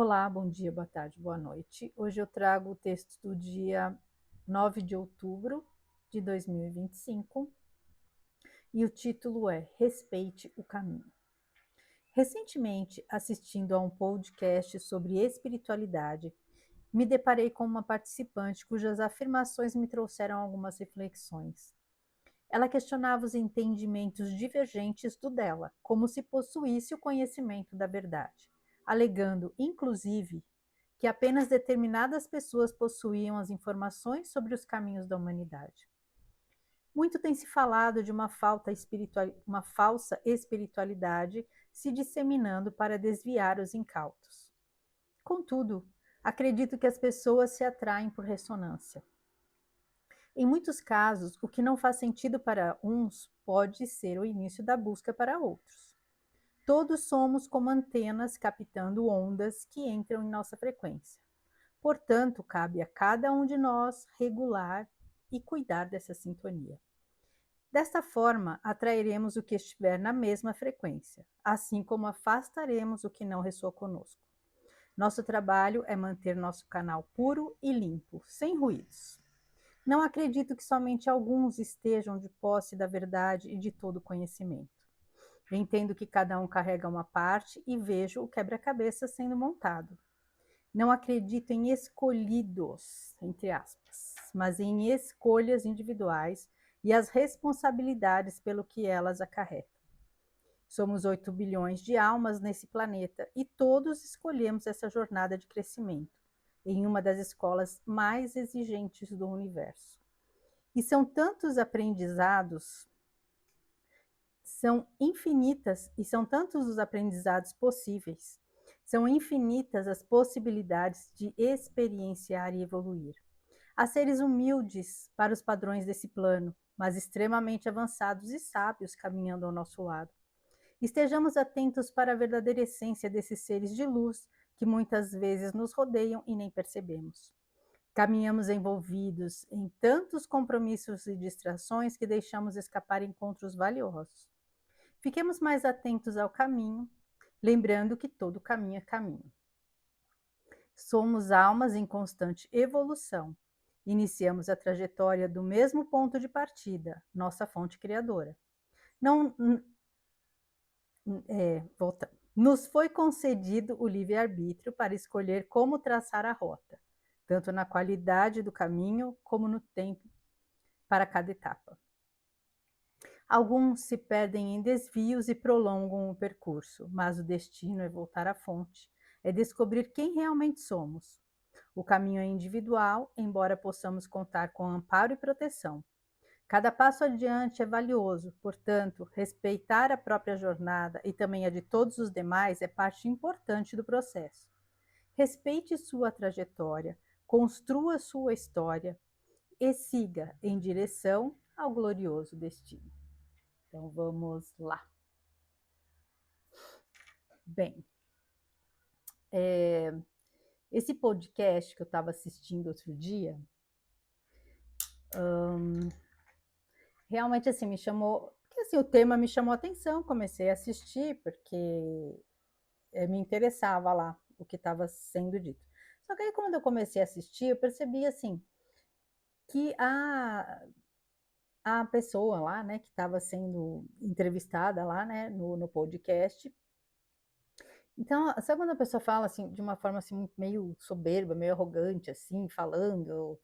Olá, bom dia, boa tarde, boa noite. Hoje eu trago o texto do dia 9 de outubro de 2025 e o título é Respeite o Caminho. Recentemente, assistindo a um podcast sobre espiritualidade, me deparei com uma participante cujas afirmações me trouxeram algumas reflexões. Ela questionava os entendimentos divergentes do dela, como se possuísse o conhecimento da verdade, alegando, inclusive, que apenas determinadas pessoas possuíam as informações sobre os caminhos da humanidade. Muito tem se falado de uma falsa espiritualidade se disseminando para desviar os incautos. Contudo, acredito que as pessoas se atraem por ressonância. Em muitos casos, o que não faz sentido para uns pode ser o início da busca para outros. Todos somos como antenas captando ondas que entram em nossa frequência. Portanto, cabe a cada um de nós regular e cuidar dessa sintonia. Desta forma, atrairemos o que estiver na mesma frequência, assim como afastaremos o que não ressoa conosco. Nosso trabalho é manter nosso canal puro e limpo, sem ruídos. Não acredito que somente alguns estejam de posse da verdade e de todo o conhecimento. Entendo que cada um carrega uma parte e vejo o quebra-cabeça sendo montado. Não acredito em escolhidos, entre aspas, mas em escolhas individuais e as responsabilidades pelo que elas acarretam. Somos 8 bilhões de almas nesse planeta e todos escolhemos essa jornada de crescimento em uma das escolas mais exigentes do universo. E são tantos aprendizados, são infinitas e são tantos os aprendizados possíveis. São infinitas as possibilidades de experienciar e evoluir. Há seres humildes para os padrões desse plano, mas extremamente avançados e sábios caminhando ao nosso lado. Estejamos atentos para a verdadeira essência desses seres de luz que muitas vezes nos rodeiam e nem percebemos. Caminhamos envolvidos em tantos compromissos e distrações que deixamos escapar encontros valiosos. Fiquemos mais atentos ao caminho, lembrando que todo caminho é caminho. Somos almas em constante evolução. Iniciamos a trajetória do mesmo ponto de partida, nossa fonte criadora. Voltando. Nos foi concedido o livre-arbítrio para escolher como traçar a rota, tanto na qualidade do caminho como no tempo para cada etapa. Alguns se perdem em desvios e prolongam o percurso, mas o destino é voltar à fonte, é descobrir quem realmente somos. O caminho é individual, embora possamos contar com amparo e proteção. Cada passo adiante é valioso, portanto, respeitar a própria jornada e também a de todos os demais é parte importante do processo. Respeite sua trajetória, construa sua história e siga em direção ao glorioso destino. Então vamos lá. Bem, esse podcast que eu estava assistindo outro dia, realmente assim me chamou, porque assim o tema me chamou a atenção, comecei a assistir porque me interessava lá o que estava sendo dito. Só que aí quando eu comecei a assistir, eu percebi assim que a pessoa lá, né, que estava sendo entrevistada lá, né, no podcast. Então, sabe quando a pessoa fala assim de uma forma assim meio soberba, meio arrogante, assim, falando,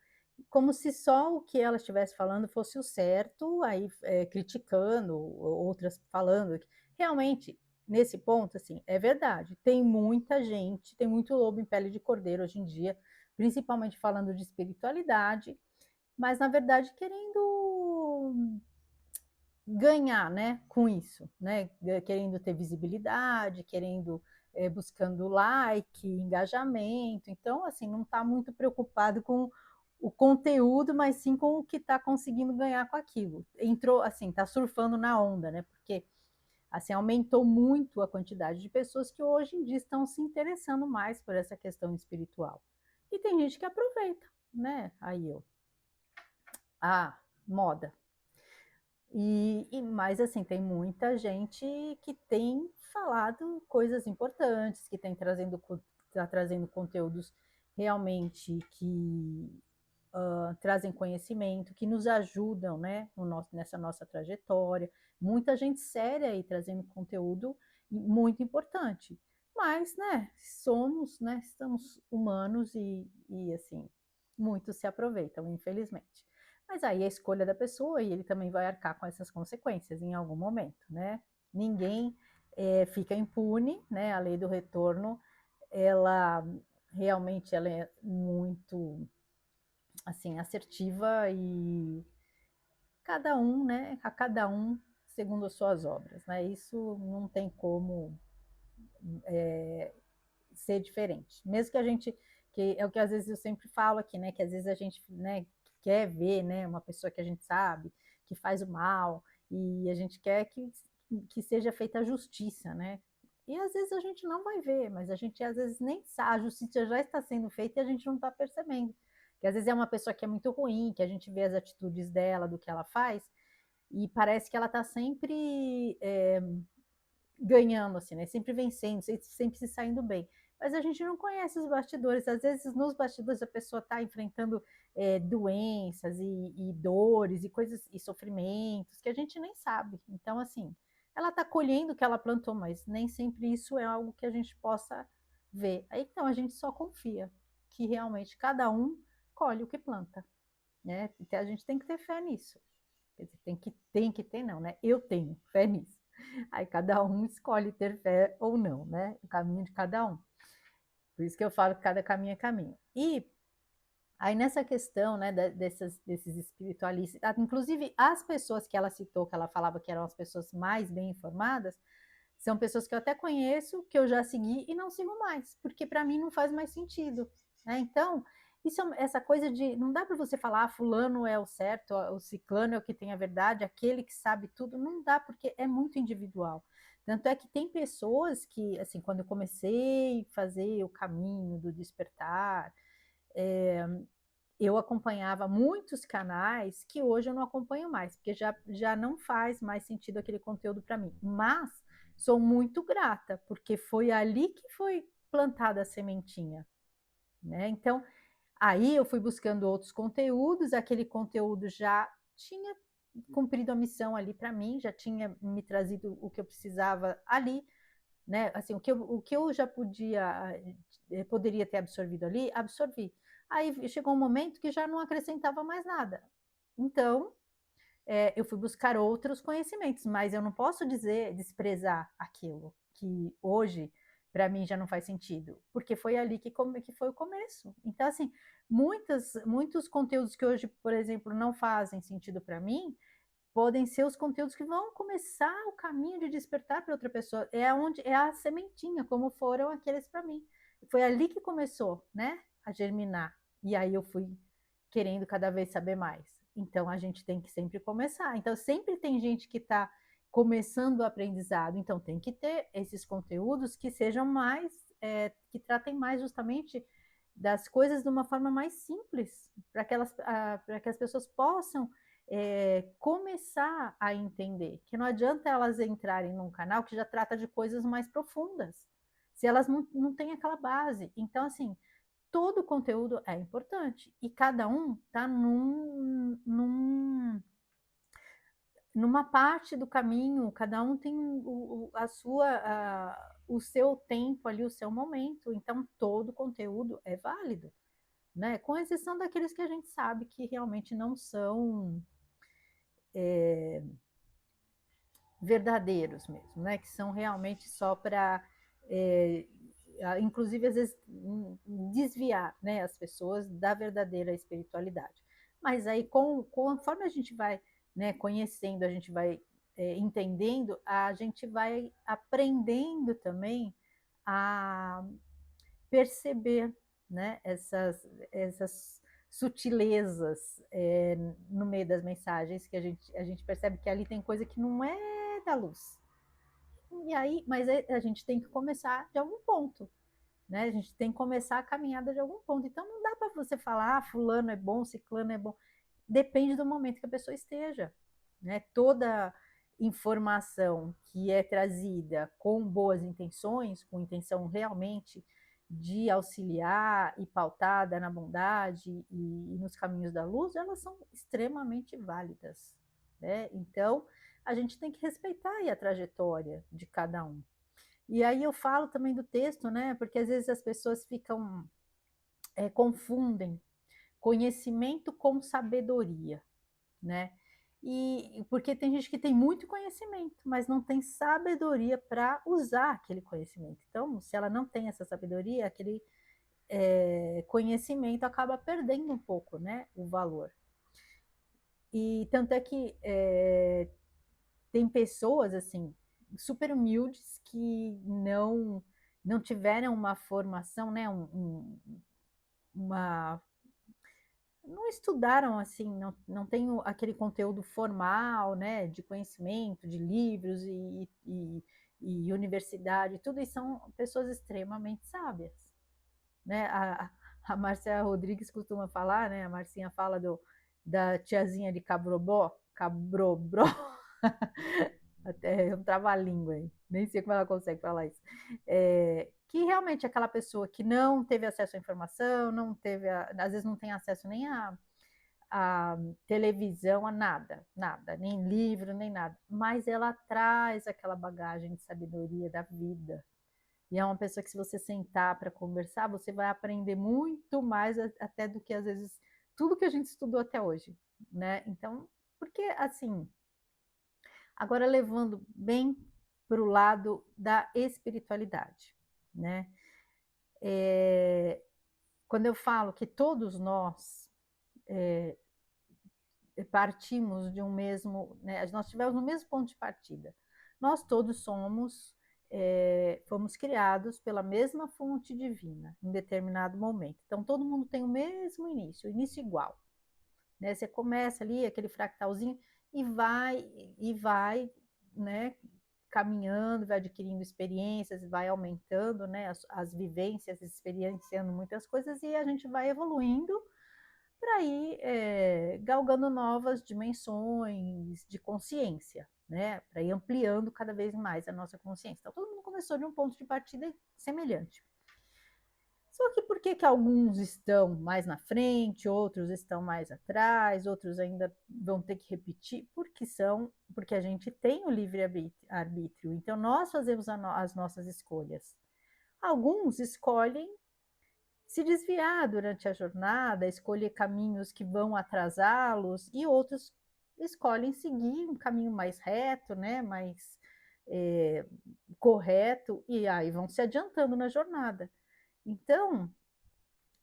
como se só o que ela estivesse falando fosse o certo, aí criticando outras falando. Realmente, nesse ponto, assim, é verdade. Tem muita gente, tem muito lobo em pele de cordeiro hoje em dia, principalmente falando de espiritualidade, mas na verdade querendo ganhar, né, com isso, né, querendo ter visibilidade, querendo buscando like, engajamento. Então, assim, não está muito preocupado com o conteúdo, mas sim com o que está conseguindo ganhar com aquilo. Entrou, assim, está surfando na onda, né? Porque assim aumentou muito a quantidade de pessoas que hoje em dia estão se interessando mais por essa questão espiritual. E tem gente que aproveita, né? Aí eu, moda. Mas assim, tem muita gente que tem falado coisas importantes, que tá trazendo conteúdos realmente que trazem conhecimento, que nos ajudam, né, nessa nossa trajetória. Muita gente séria aí trazendo conteúdo muito importante. Mas, né, estamos humanos e assim, muitos se aproveitam, infelizmente. Mas aí é a escolha da pessoa e ele também vai arcar com essas consequências em algum momento, né? Ninguém fica impune, né? A lei do retorno, ela realmente ela é muito assim assertiva e cada um, né? A cada um segundo as suas obras, né? Isso não tem como ser diferente. Mesmo que a gente, que é o que às vezes eu sempre falo aqui, né? Que às vezes a gente, né, quer ver, né, uma pessoa que a gente sabe que faz o mal e a gente quer que seja feita a justiça, né? E às vezes a gente não vai ver, mas a gente às vezes nem sabe, a justiça já está sendo feita e a gente não está percebendo. Que às vezes é uma pessoa que é muito ruim, que a gente vê as atitudes dela, do que ela faz, e parece que ela está sempre ganhando, assim, né? Sempre vencendo, sempre se saindo bem. Mas a gente não conhece os bastidores. Às vezes, nos bastidores, a pessoa está enfrentando doenças e dores e coisas e sofrimentos que a gente nem sabe. Então, assim, ela está colhendo o que ela plantou, mas nem sempre isso é algo que a gente possa ver. Aí, então, a gente só confia que realmente cada um colhe o que planta, né? Então, a gente tem que ter fé nisso. Quer dizer, tem que ter, não, né? Eu tenho fé nisso. Aí cada um escolhe ter fé ou não, né? O caminho de cada um. Por isso que eu falo que cada caminho é caminho. E aí nessa questão, né, desses espiritualistas, inclusive as pessoas que ela citou, que ela falava que eram as pessoas mais bem informadas, são pessoas que eu até conheço, que eu já segui e não sigo mais, porque para mim não faz mais sentido, né? Então, essa coisa de não dá para você falar, fulano é o certo, o ciclano é o que tem a verdade, aquele que sabe tudo, não dá porque é muito individual. Tanto é que tem pessoas que, assim, quando eu comecei a fazer o caminho do despertar, eu acompanhava muitos canais que hoje eu não acompanho mais, porque já não faz mais sentido aquele conteúdo para mim. Mas sou muito grata, porque foi ali que foi plantada a sementinha, né? Então, aí eu fui buscando outros conteúdos, aquele conteúdo já tinha cumprido a missão ali para mim, já tinha me trazido o que eu precisava ali, né? Assim, o que eu já poderia ter absorvido ali, absorvi. Aí chegou um momento que já não acrescentava mais nada. Então, eu fui buscar outros conhecimentos, mas eu não posso desprezar aquilo que hoje para mim já não faz sentido, porque foi ali que foi o começo. Então, assim, muitos conteúdos que hoje, por exemplo, não fazem sentido para mim, podem ser os conteúdos que vão começar o caminho de despertar para outra pessoa. É onde é a sementinha, como foram aqueles para mim. Foi ali que começou, né, a germinar. E aí eu fui querendo cada vez saber mais. Então a gente tem que sempre começar. Então sempre tem gente que está começando o aprendizado. Então tem que ter esses conteúdos que sejam mais, que tratem mais justamente das coisas de uma forma mais simples, para que as pessoas possam começar a entender que não adianta elas entrarem num canal que já trata de coisas mais profundas, se elas não têm aquela base. Então, assim, todo o conteúdo é importante e cada um está numa parte do caminho, cada um tem o seu tempo ali, o seu momento. Então, todo conteúdo é válido, né? Com exceção daqueles que a gente sabe que realmente não são verdadeiros mesmo, né? Que são realmente só para, inclusive às vezes desviar, né, as pessoas da verdadeira espiritualidade. Mas aí, conforme a gente vai, né, conhecendo, a gente vai entendendo, a gente vai aprendendo também a perceber, né, essas sutilezas no meio das mensagens que a gente percebe que ali tem coisa que não é da luz. E aí, mas a gente tem que começar de algum ponto, né? A gente tem que começar a caminhada de algum ponto. Então não dá para você falar, fulano é bom, ciclano é bom. Depende do momento que a pessoa esteja. né? Toda informação que é trazida com boas intenções, com intenção realmente de auxiliar e pautada na bondade e nos caminhos da luz, elas são extremamente válidas, né? Então, a gente tem que respeitar aí a trajetória de cada um. E aí eu falo também do texto, né? Porque às vezes as pessoas confundem conhecimento com sabedoria, né? E porque tem gente que tem muito conhecimento, mas não tem sabedoria para usar aquele conhecimento. Então, se ela não tem essa sabedoria, aquele conhecimento acaba perdendo um pouco, né, o valor. E tanto é que tem pessoas assim super humildes que não tiveram uma formação, né, uma não estudaram assim, não tem aquele conteúdo formal, né, de conhecimento, de livros e universidade, tudo isso são pessoas extremamente sábias, né? A Márcia Rodrigues costuma falar, né? A Marcinha fala da tiazinha de Cabrobó, Cabrobró, até um trava-língua aí, nem sei como ela consegue falar isso. Que realmente aquela pessoa que não teve acesso à informação, não teve, às vezes não tem acesso nem a televisão, a nada, nada, nem livro, nem nada. Mas ela traz aquela bagagem de sabedoria da vida. E é uma pessoa que, se você sentar para conversar, você vai aprender muito mais até do que, às vezes, tudo que a gente estudou até hoje, né? Então, porque, assim, agora levando bem para o lado da espiritualidade, né? Quando eu falo que todos nós partimos de um mesmo, né, nós tivemos o mesmo ponto de partida. Nós todos fomos criados pela mesma fonte divina em determinado momento. Então todo mundo tem o mesmo início, o início igual. Né? Você começa ali aquele fractalzinho e vai, né, caminhando, vai adquirindo experiências, vai aumentando, né, as vivências, experienciando muitas coisas e a gente vai evoluindo para ir galgando novas dimensões de consciência, né? Para ir ampliando cada vez mais a nossa consciência. Então, todo mundo começou de um ponto de partida semelhante. Só que por que alguns estão mais na frente, outros estão mais atrás, outros ainda vão ter que repetir? Porque a gente tem o livre-arbítrio. Então, nós fazemos as nossas escolhas. Alguns escolhem se desviar durante a jornada, escolher caminhos que vão atrasá-los, e outros escolhem seguir um caminho mais reto, né, mais é, correto, e aí vão se adiantando na jornada. Então,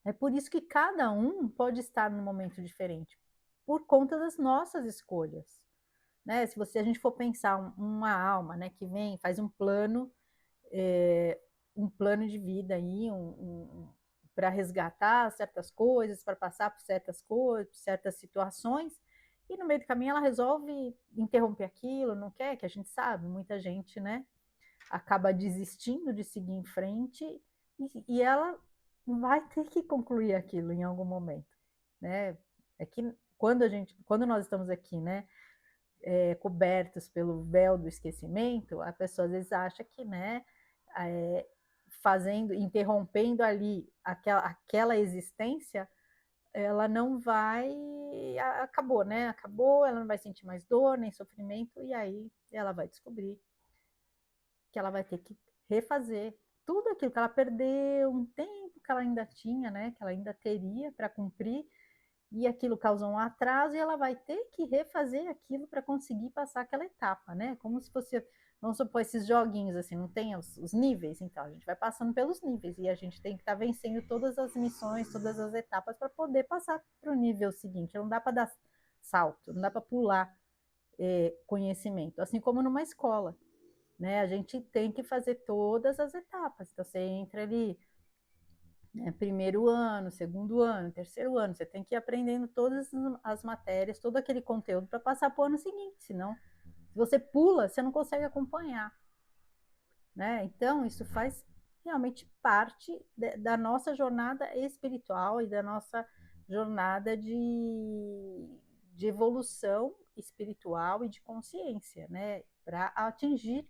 é por isso que cada um pode estar num momento diferente, por conta das nossas escolhas. Né? Se a gente for pensar uma alma, né, que vem, faz um plano de vida aí, para resgatar certas coisas, para passar por certas coisas, por certas situações, e no meio do caminho ela resolve interromper aquilo, não quer, que a gente sabe, muita gente, né, acaba desistindo de seguir em frente e ela vai ter que concluir aquilo em algum momento, né? É que quando nós estamos aqui, né, cobertos pelo véu do esquecimento, a pessoa às vezes acha que, né, é, interrompendo ali aquela existência, ela não vai, acabou, né? Acabou, ela não vai sentir mais dor nem sofrimento, e aí ela vai descobrir que ela vai ter que refazer tudo aquilo que ela perdeu, um tempo que ela ainda tinha, né? Que ela ainda teria para cumprir, e aquilo causou um atraso e ela vai ter que refazer aquilo para conseguir passar aquela etapa, né? Como se fosse, vamos supor, esses joguinhos assim, não tem os níveis, então a gente vai passando pelos níveis e a gente tem que estar vencendo todas as missões, todas as etapas para poder passar para o nível seguinte. Não dá para dar salto, não dá para pular conhecimento, assim como numa escola, né? A gente tem que fazer todas as etapas. Então você entra ali, né, primeiro ano, segundo ano, terceiro ano, você tem que ir aprendendo todas as matérias, todo aquele conteúdo para passar para o ano seguinte, senão, se você pula, você não consegue acompanhar, né? Então, isso faz realmente parte da nossa jornada espiritual e da nossa jornada de evolução espiritual e de consciência, né? Para atingir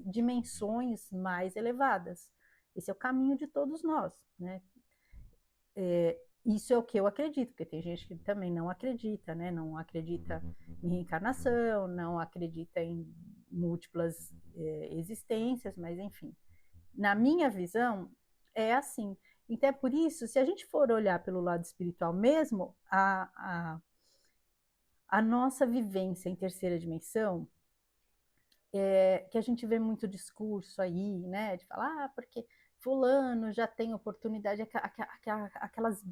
dimensões mais elevadas. Esse é o caminho de todos nós, né? Isso é o que eu acredito, porque tem gente que também não acredita, né? Não acredita em reencarnação, não acredita em múltiplas existências, mas enfim. Na minha visão, é assim. Então é por isso, se a gente for olhar pelo lado espiritual mesmo, a nossa vivência em terceira dimensão, que a gente vê muito discurso aí, né? De falar, porque fulano já tem oportunidade, aquelas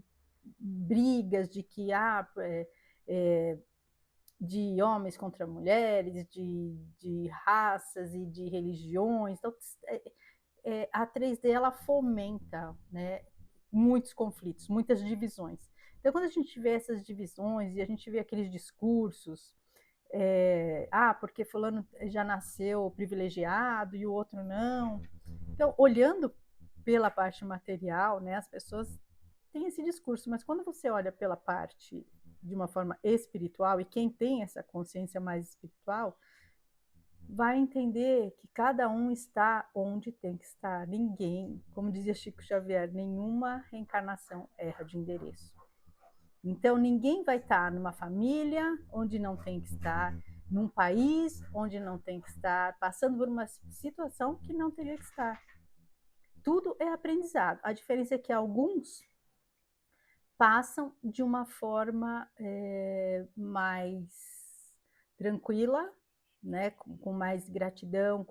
brigas de que de homens contra mulheres, de raças e de religiões. Então, a 3D ela fomenta, né, muitos conflitos, muitas divisões. Então, quando a gente vê essas divisões e a gente vê aqueles discursos, porque fulano já nasceu privilegiado e o outro não. Então, olhando pela parte material, né, as pessoas têm esse discurso, mas quando você olha pela parte de uma forma espiritual, e quem tem essa consciência mais espiritual, vai entender que cada um está onde tem que estar. Ninguém, como dizia Chico Xavier, nenhuma reencarnação erra de endereço. Então, ninguém vai estar numa família onde não tem que estar, num país onde não tem que estar, passando por uma situação que não teria que estar. Tudo é aprendizado. A diferença é que alguns passam de uma forma mais tranquila, né, com mais gratidão,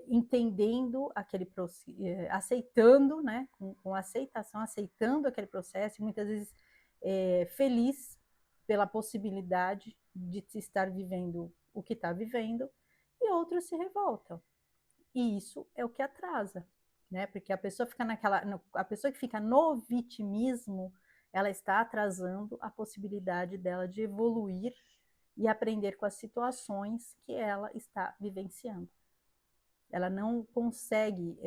entendendo aquele aceitando, né, com aceitação, aceitando aquele processo, e muitas vezes feliz pela possibilidade de estar vivendo o que está vivendo, e outros se revoltam. E isso é o que atrasa, né? Porque a pessoa a pessoa que fica no vitimismo, ela está atrasando a possibilidade dela de evoluir e aprender com as situações que ela está vivenciando. Ela não consegue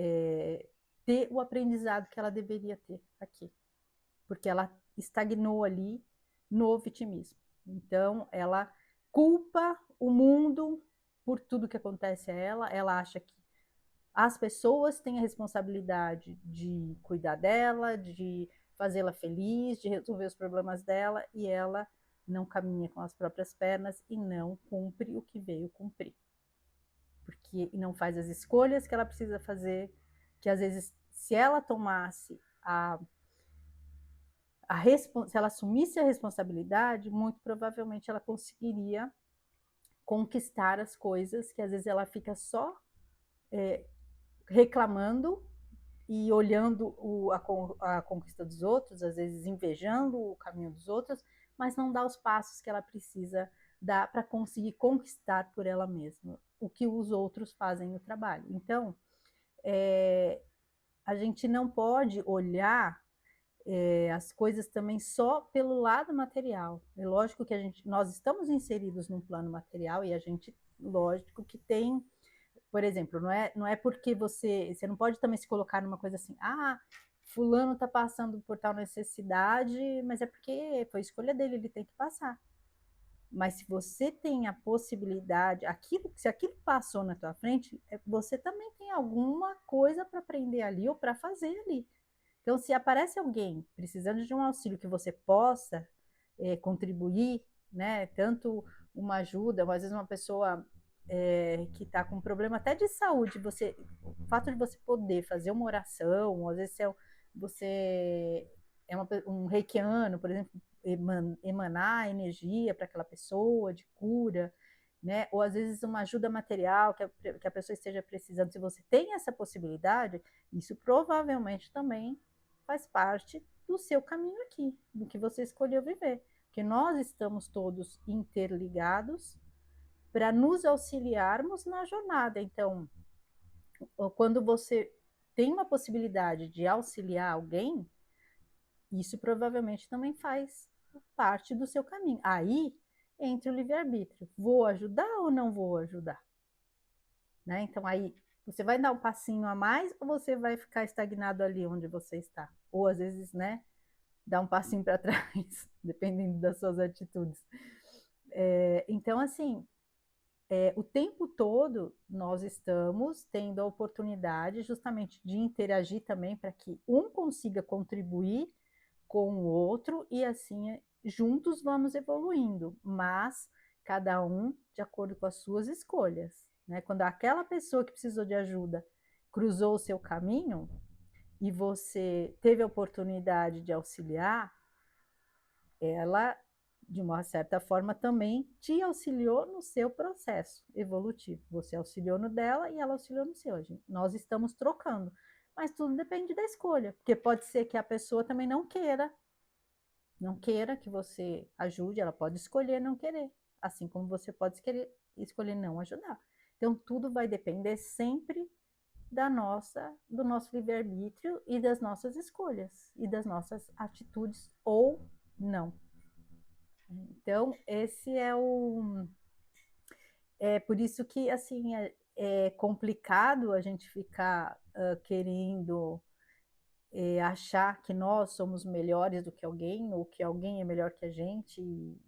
ter o aprendizado que ela deveria ter aqui, porque ela estagnou ali no vitimismo. Então, ela culpa o mundo por tudo que acontece a ela, ela acha que as pessoas têm a responsabilidade de cuidar dela, de fazê-la feliz, de resolver os problemas dela, e ela não caminha com as próprias pernas e não cumpre o que veio cumprir. Porque não faz as escolhas que ela precisa fazer, que às vezes, se ela tomasse se ela assumisse a responsabilidade, muito provavelmente ela conseguiria conquistar as coisas que às vezes ela fica só reclamando e olhando a conquista dos outros, às vezes invejando o caminho dos outros, mas não dá os passos que ela precisa dar para conseguir conquistar por ela mesma o que os outros fazem no trabalho. Então, a gente não pode olhar as coisas também só pelo lado material. É lógico que nós estamos inseridos num plano material e a gente, lógico que tem, por exemplo, não é porque você não pode também se colocar numa coisa assim, fulano está passando por tal necessidade, mas é porque foi escolha dele, ele tem que passar. Mas se você tem a possibilidade, se aquilo passou na tua frente, você também tem alguma coisa para aprender ali ou para fazer ali. Então, se aparece alguém precisando de um auxílio que você possa contribuir, né? Tanto uma ajuda, ou às vezes uma pessoa que está com um problema até de saúde, o fato de você poder fazer uma oração, ou às vezes você é um reikiano, por exemplo, emanar energia para aquela pessoa de cura, né? Ou às vezes uma ajuda material que a pessoa esteja precisando. Se você tem essa possibilidade, isso provavelmente também faz parte do seu caminho aqui, do que você escolheu viver. Porque nós estamos todos interligados para nos auxiliarmos na jornada. Então, quando você tem uma possibilidade de auxiliar alguém, isso provavelmente também faz parte do seu caminho. Aí entra o livre-arbítrio. Vou ajudar ou não vou ajudar? Né? Então, aí você vai dar um passinho a mais ou você vai ficar estagnado ali onde você está? Ou às vezes, né, dar um passinho para trás, dependendo das suas atitudes. Então, assim, o tempo todo nós estamos tendo a oportunidade justamente de interagir também para que um consiga contribuir com o outro e assim juntos vamos evoluindo, mas cada um de acordo com as suas escolhas, né? Quando aquela pessoa que precisou de ajuda cruzou o seu caminho e você teve a oportunidade de auxiliar, ela, de uma certa forma, também te auxiliou no seu processo evolutivo. Você auxiliou no dela e ela auxiliou no seu. Nós estamos trocando. Mas tudo depende da escolha, porque pode ser que a pessoa também não queira que você ajude, ela pode escolher não querer, assim como você pode escolher não ajudar. Então, tudo vai depender sempre do nosso livre-arbítrio e das nossas escolhas e das nossas atitudes ou não. Então, esse é o. É por isso que, assim, é complicado a gente ficar querendo achar que nós somos melhores do que alguém, ou que alguém é melhor que a gente.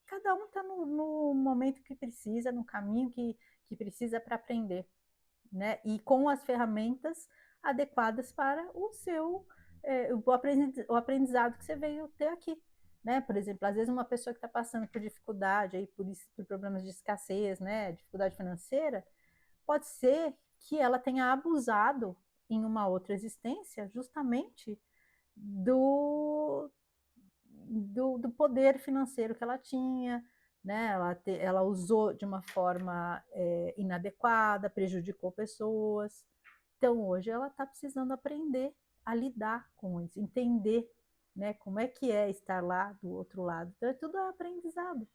Cada um está no momento que precisa, no caminho que precisa para aprender, né? E com as ferramentas adequadas para o aprendizado que você veio ter aqui. Né? Por exemplo, às vezes uma pessoa que está passando por dificuldade, aí por problemas de escassez, né? Dificuldade financeira, pode ser que ela tenha abusado em uma outra existência justamente do, do poder financeiro que ela tinha, né? Ela usou de uma forma inadequada, prejudicou pessoas. Então, hoje ela está precisando aprender a lidar com isso, entender, né, como é que é estar lá do outro lado. Então, é tudo aprendizado.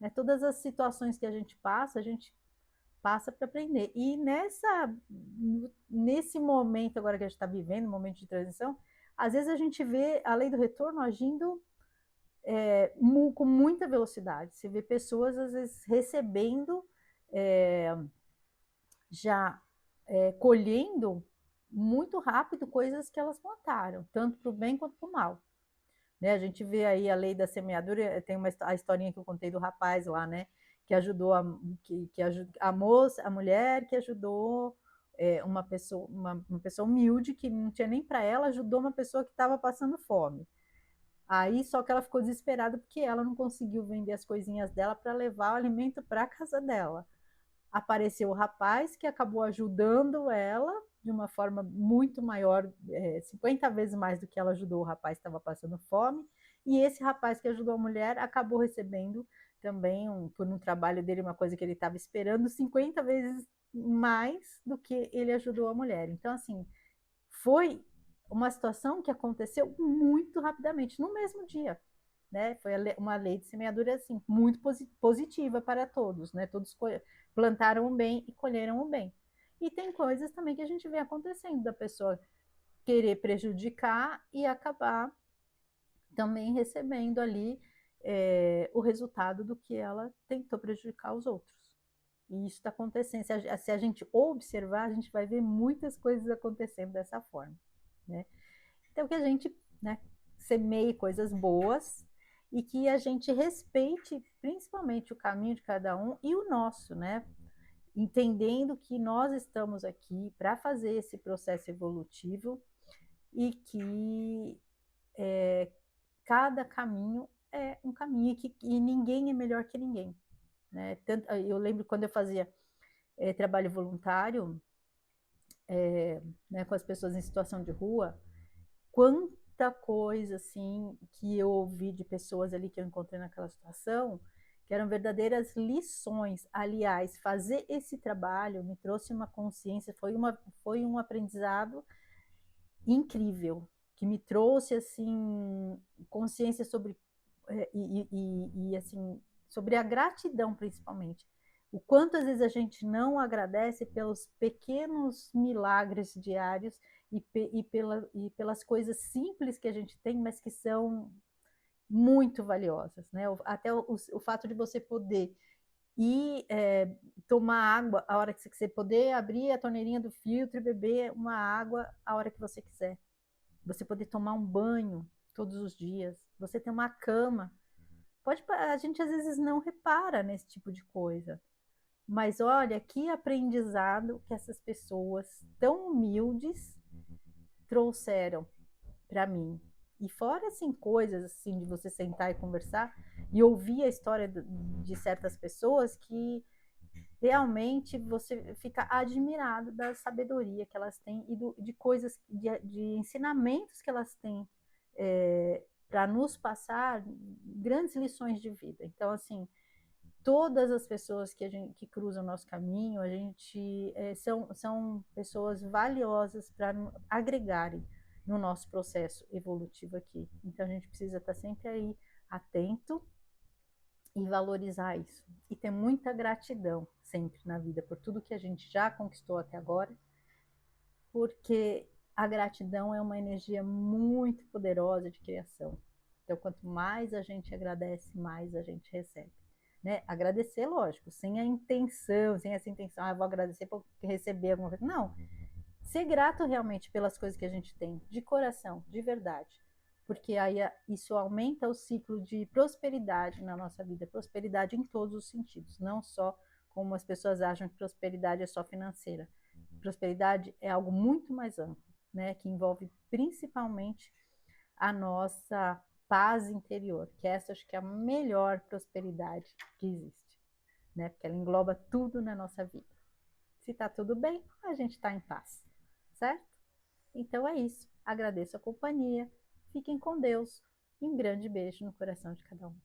Né? Todas as situações que a gente passa para aprender. E nesse momento agora que a gente está vivendo, momento de transição, às vezes a gente vê a lei do retorno agindo com muita velocidade. Você vê pessoas, às vezes, recebendo, é, já colhendo muito rápido coisas que elas plantaram, tanto para o bem quanto para o mal. Né? A gente vê aí a lei da semeadura, tem a historinha que eu contei do rapaz lá, né? Que ajudou a moça, a mulher que ajudou uma pessoa humilde que não tinha nem para ela, ajudou uma pessoa que estava passando fome. Aí só que ela ficou desesperada porque ela não conseguiu vender as coisinhas dela para levar o alimento para a casa dela. Apareceu o rapaz que acabou ajudando ela de uma forma muito maior, 50 vezes mais do que ela ajudou o rapaz que estava passando fome. E esse rapaz que ajudou a mulher acabou recebendo também, por um trabalho dele, uma coisa que ele estava esperando, 50 vezes mais do que ele ajudou a mulher. Então, assim, foi uma situação que aconteceu muito rapidamente, no mesmo dia. Né? Foi uma lei de semeadura assim, muito positiva para todos, né? Todos plantaram o bem e colheram o bem. E tem coisas também que a gente vê acontecendo da pessoa querer prejudicar e acabar também recebendo ali o resultado do que ela tentou prejudicar os outros. E isso está acontecendo. Se a gente observar, a gente vai ver muitas coisas acontecendo dessa forma. Né? Então, que a gente, né, semeie coisas boas e que a gente respeite principalmente o caminho de cada um e o nosso, né? Entendendo que nós estamos aqui para fazer esse processo evolutivo e que cada caminho é um caminho e ninguém é melhor que ninguém. Né? Eu lembro quando eu fazia trabalho voluntário né, com as pessoas em situação de rua, quanta coisa assim que eu ouvi de pessoas ali que eu encontrei naquela situação, que eram verdadeiras lições. Aliás, fazer esse trabalho me trouxe uma consciência, foi um aprendizado incrível, que me trouxe assim consciência sobre e assim sobre a gratidão principalmente. O quanto às vezes a gente não agradece pelos pequenos milagres diários e pelas coisas simples que a gente tem, mas que são muito valiosas, né? Até o fato de você poder ir tomar água a hora que você quiser, poder abrir a torneirinha do filtro e beber uma água a hora que você quiser, você poder tomar um banho todos os dias, você ter uma cama A gente às vezes não repara nesse tipo de coisa. Mas olha que aprendizado que essas pessoas tão humildes trouxeram para mim. E fora assim coisas assim de você sentar e conversar e ouvir a história de certas pessoas que realmente você fica admirado da sabedoria que elas têm e de coisas, de ensinamentos que elas têm para nos passar grandes lições de vida. Então, assim, todas as pessoas que cruzam o nosso caminho, a gente são pessoas valiosas para agregarem no nosso processo evolutivo aqui. Então, a gente precisa estar sempre aí atento e valorizar isso. E ter muita gratidão sempre na vida por tudo que a gente já conquistou até agora, porque a gratidão é uma energia muito poderosa de criação. Então, quanto mais a gente agradece, mais a gente recebe. Né? Agradecer, lógico, sem a intenção, sem essa intenção, vou agradecer por receber alguma coisa. Não. Ser grato realmente pelas coisas que a gente tem, de coração, de verdade. Porque aí isso aumenta o ciclo de prosperidade na nossa vida, prosperidade em todos os sentidos, não só como as pessoas acham que prosperidade é só financeira. Prosperidade é algo muito mais amplo, né, que envolve principalmente a nossa paz interior, que essa acho que é a melhor prosperidade que existe, né, porque ela engloba tudo na nossa vida. Se está tudo bem, a gente está em paz, certo? Então é isso. Agradeço a companhia. Fiquem com Deus e um grande beijo no coração de cada um.